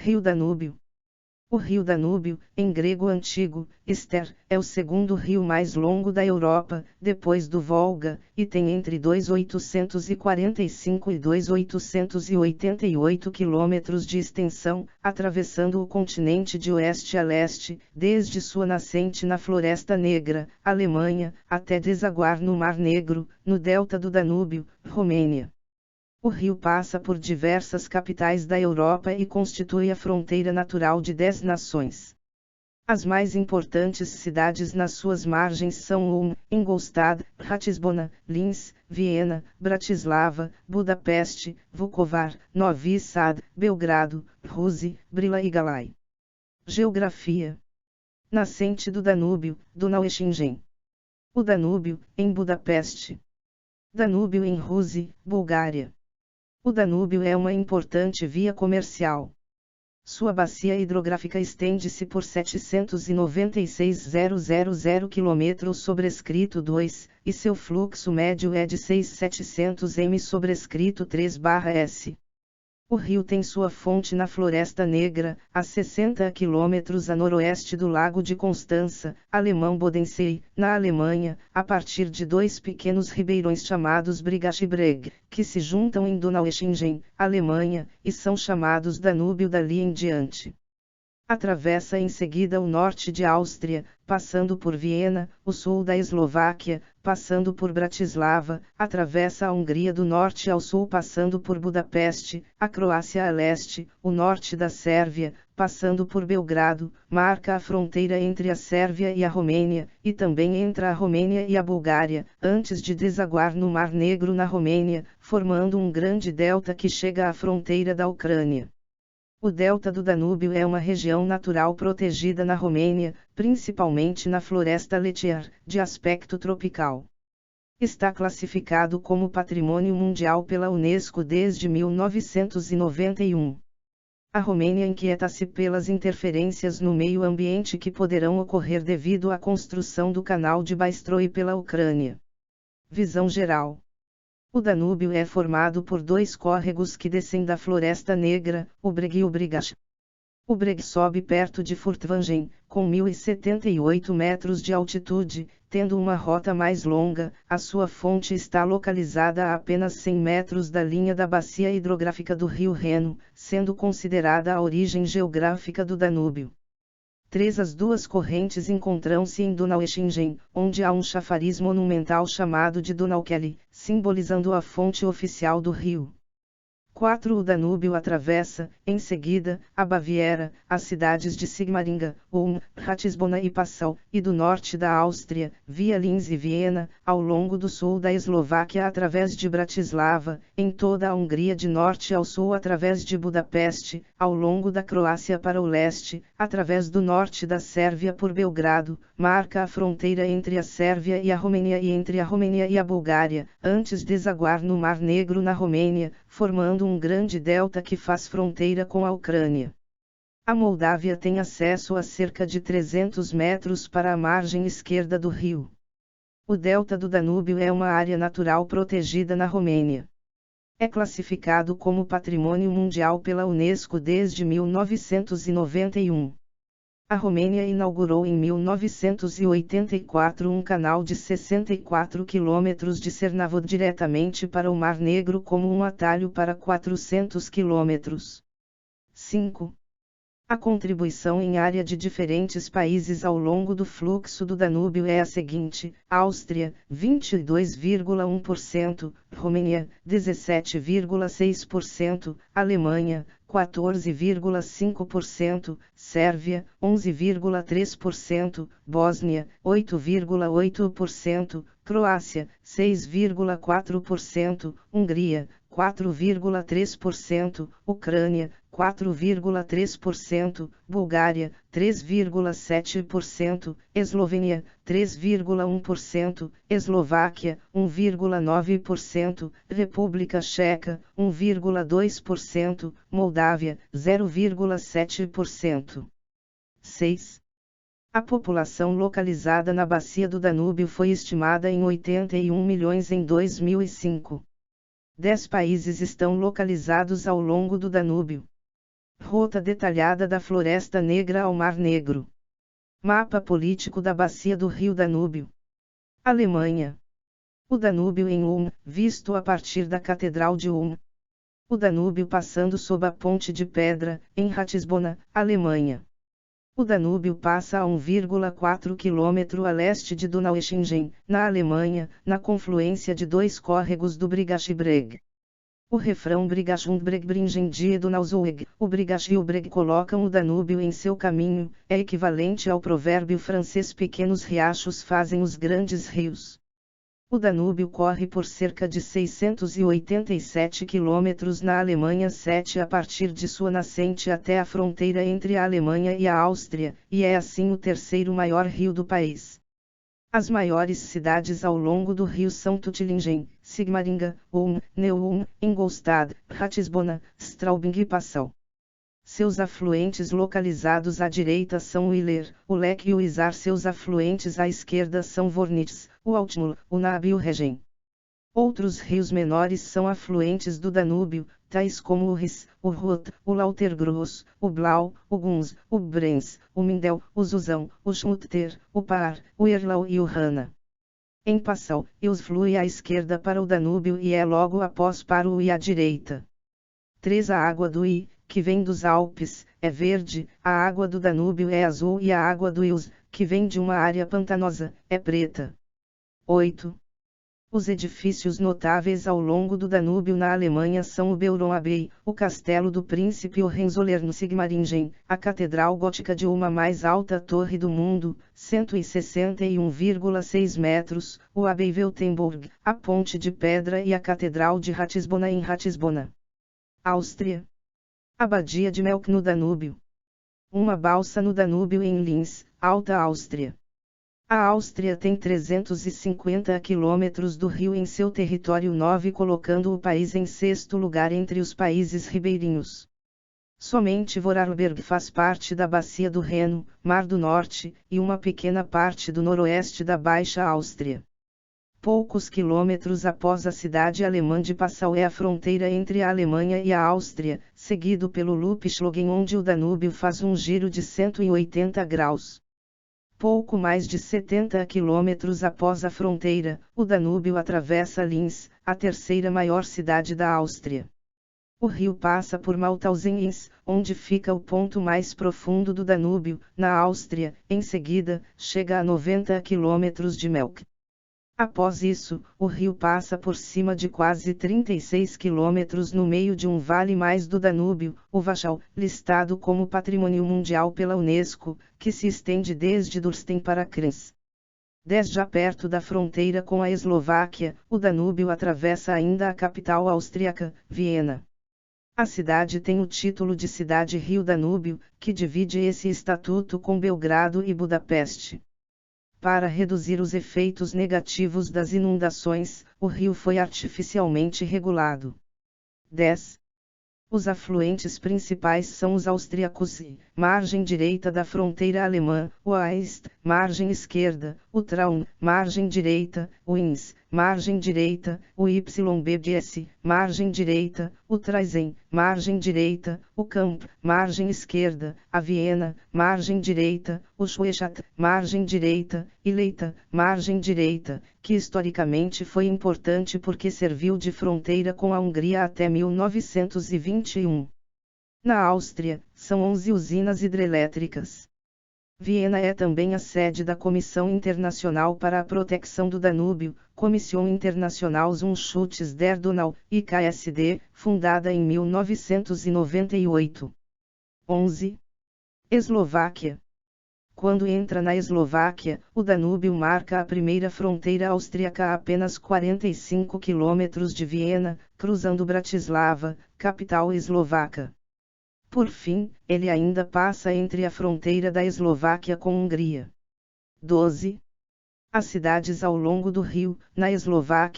Rio Danúbio. O rio Danúbio, em grego antigo, Ster, é o segundo rio mais longo da Europa, depois do Volga, e tem entre 2.845 e 2.888 quilômetros de extensão, atravessando o continente de oeste a leste, desde sua nascente na Floresta Negra, Alemanha, até desaguar no Mar Negro, no delta do Danúbio, Romênia. O rio passa por diversas capitais da Europa e constitui a fronteira natural de 10 nações. As mais importantes cidades nas suas margens são Ulm, Ingolstadt, Ratisbona, Linz, Viena, Bratislava, Budapeste, Vukovar, Novi Sad, Belgrado, Ruzi, Brila e Galay. Geografia. Nascente do Danúbio, Donaueschingen. O Danúbio, em Budapeste. Danúbio em Ruzi, Bulgária. O Danúbio é uma importante via comercial. Sua bacia hidrográfica estende-se por 796.000 km sobrescrito 2, e seu fluxo médio é de 6.700 m sobrescrito 3/s. O rio tem sua fonte na Floresta Negra, a 60 km a noroeste do Lago de Constança, Alemão Bodensee, na Alemanha, a partir de dois pequenos ribeirões chamados Brigach e Breg, que se juntam em Donaueschingen, Alemanha, e são chamados Danúbio dali em diante. Atravessa em seguida o norte de Áustria, passando por Viena, o sul da Eslováquia, passando por Bratislava, atravessa a Hungria do norte ao sul passando por Budapeste, a Croácia a leste, o norte da Sérvia, passando por Belgrado, marca a fronteira entre a Sérvia e a Romênia, e também entra a Romênia e a Bulgária, antes de desaguar no Mar Negro na Romênia, formando um grande delta que chega à fronteira da Ucrânia. O delta do Danúbio é uma região natural protegida na Romênia, principalmente na Floresta Letiar, de aspecto tropical. Está classificado como Patrimônio Mundial pela Unesco desde 1991. A Romênia inquieta-se pelas interferências no meio ambiente que poderão ocorrer devido à construção do canal de Baistroi pela Ucrânia. Visão geral. O Danúbio é formado por dois córregos que descem da Floresta Negra, o Breg e o Brigach. O Breg sobe perto de Furtwangen, com 1.078 metros de altitude, tendo uma rota mais longa, a sua fonte está localizada a apenas 100 metros da linha da bacia hidrográfica do rio Reno, sendo considerada a origem geográfica do Danúbio. As duas correntes encontram-se em Donaueschingen, onde há um chafariz monumental chamado de Donauquelle, simbolizando a fonte oficial do rio. O Danúbio atravessa, em seguida, a Baviera, as cidades de Sigmaringa, Ulm, Ratisbona e Passau, e do norte da Áustria, via Linz e Viena, ao longo do sul da Eslováquia através de Bratislava, em toda a Hungria de norte ao sul através de Budapeste, ao longo da Croácia para o leste, através do norte da Sérvia por Belgrado, marca a fronteira entre a Sérvia e a Romênia e entre a Romênia e a Bulgária, antes de desaguar no Mar Negro na Romênia, formando um grande delta que faz fronteira com a Ucrânia. A Moldávia tem acesso a cerca de 300 metros para a margem esquerda do rio. O delta do Danúbio é uma área natural protegida na Romênia. É classificado como Patrimônio Mundial pela Unesco desde 1991. A Romênia inaugurou em 1984 um canal de 64 quilômetros de Cernavod diretamente para o Mar Negro como um atalho para 400 quilômetros. 5. A contribuição em área de diferentes países ao longo do fluxo do Danúbio é a seguinte: Áustria, 22,1%, Romênia, 17,6%, Alemanha, 14,5%, Sérvia, 11,3%, Bósnia, 8,8%, Croácia, 6,4%, Hungria, 4,3%, Ucrânia, 4,3%, Bulgária, 3,7%, Eslovênia, 3,1%, Eslováquia, 1,9%, República Checa, 1,2%, Moldávia, 0,7%. 6. A população localizada na bacia do Danúbio foi estimada em 81 milhões em 2005. 10 países estão localizados ao longo do Danúbio. Rota detalhada da Floresta Negra ao Mar Negro. Mapa político da bacia do rio Danúbio. Alemanha. O Danúbio em Ulm, visto a partir da Catedral de Ulm. O Danúbio passando sob a Ponte de Pedra, em Ratisbona, Alemanha. O Danúbio passa a 1,4 km a leste de Donaueschingen, na Alemanha, na confluência de dois córregos do Brigachbreg. O refrão Brigachundbreg bringen die Donauzoeg, o Brigach e o Breg colocam o Danúbio em seu caminho, é equivalente ao provérbio francês pequenos riachos fazem os grandes rios. O Danúbio corre por cerca de 687 km na Alemanha 7 a partir de sua nascente até a fronteira entre a Alemanha e a Áustria, e é assim o terceiro maior rio do país. As maiores cidades ao longo do rio são Tuttlingen, Sigmaringa, Ulm, Neu-Ulm, Ingolstadt, Ratisbona, Straubing e Passau. Seus afluentes localizados à direita são o Iller, o Lech e o Isar. Seus afluentes à esquerda são Wornitz, o Altmühl, o Naab e o Regen. Outros rios menores são afluentes do Danúbio, tais como o Ris, o Rot, o Lautergross, o Blau, o Guns, o Brenz, o Mindel, o Zuzão, o Schmutter, o Paar, o Erlau e o Rana. Em Passau, Eus flui à esquerda para o Danúbio e é logo após para o I à direita. 3. A água do I, que vem dos Alpes, é verde, a água do Danúbio é azul e a água do Ius, que vem de uma área pantanosa, é preta. 8. Os edifícios notáveis ao longo do Danúbio na Alemanha são o Beuron Abbey, o Castelo do Príncipe Hohenzollern Sigmaringen, a Catedral Gótica de uma mais alta torre do mundo, 161,6 metros, o Abbey Weltenburg, a Ponte de Pedra e a Catedral de Ratisbona em Ratisbona. Áustria. Abadia de Melk no Danúbio. Uma balsa no Danúbio em Linz, Alta Áustria. A Áustria tem 350 quilômetros do rio em seu território 9, colocando o país em sexto lugar entre os países ribeirinhos. Somente Vorarlberg faz parte da Bacia do Reno, Mar do Norte, e uma pequena parte do noroeste da Baixa Áustria. Poucos quilômetros após a cidade alemã de Passau é a fronteira entre a Alemanha e a Áustria, seguido pelo Lupschlogen, onde o Danúbio faz um giro de 180 graus. Pouco mais de 70 quilômetros após a fronteira, o Danúbio atravessa Linz, a terceira maior cidade da Áustria. O rio passa por Mauthausen, onde fica o ponto mais profundo do Danúbio, na Áustria. Em seguida, chega a 90 quilômetros de Melk. Após isso, o rio passa por cima de quase 36 quilômetros no meio de um vale mais do Danúbio, o Wachau, listado como Patrimônio Mundial pela Unesco, que se estende desde Dürsten para Krems. 10. Já perto da fronteira com a Eslováquia, o Danúbio atravessa ainda a capital austríaca, Viena. A cidade tem o título de Cidade-Rio Danúbio, que divide esse estatuto com Belgrado e Budapeste. Para reduzir os efeitos negativos das inundações, o rio foi artificialmente regulado. 10. Os afluentes principais são os austríacos e, margem direita da fronteira alemã, o Aist, margem esquerda, o Traun, margem direita, o Ins, margem direita, o YBBS, margem direita, o Traisen, margem direita, o Kamp, margem esquerda, a Viena, margem direita, o Schwechat, margem direita, e Leita, margem direita, que historicamente foi importante porque serviu de fronteira com a Hungria até 1921. Na Áustria, são 11 usinas hidrelétricas. Viena é também a sede da Comissão Internacional para a Proteção do Danúbio, Commission International zum Schutz der Donau, IKSD, fundada em 1998. 11. Eslováquia. Quando entra na Eslováquia, o Danúbio marca a primeira fronteira austríaca a apenas 45 quilômetros de Viena, cruzando Bratislava, capital eslovaca. Por fim, ele ainda passa entre a fronteira da Eslováquia com Hungria. 12. As cidades ao longo do rio, na Eslováquia,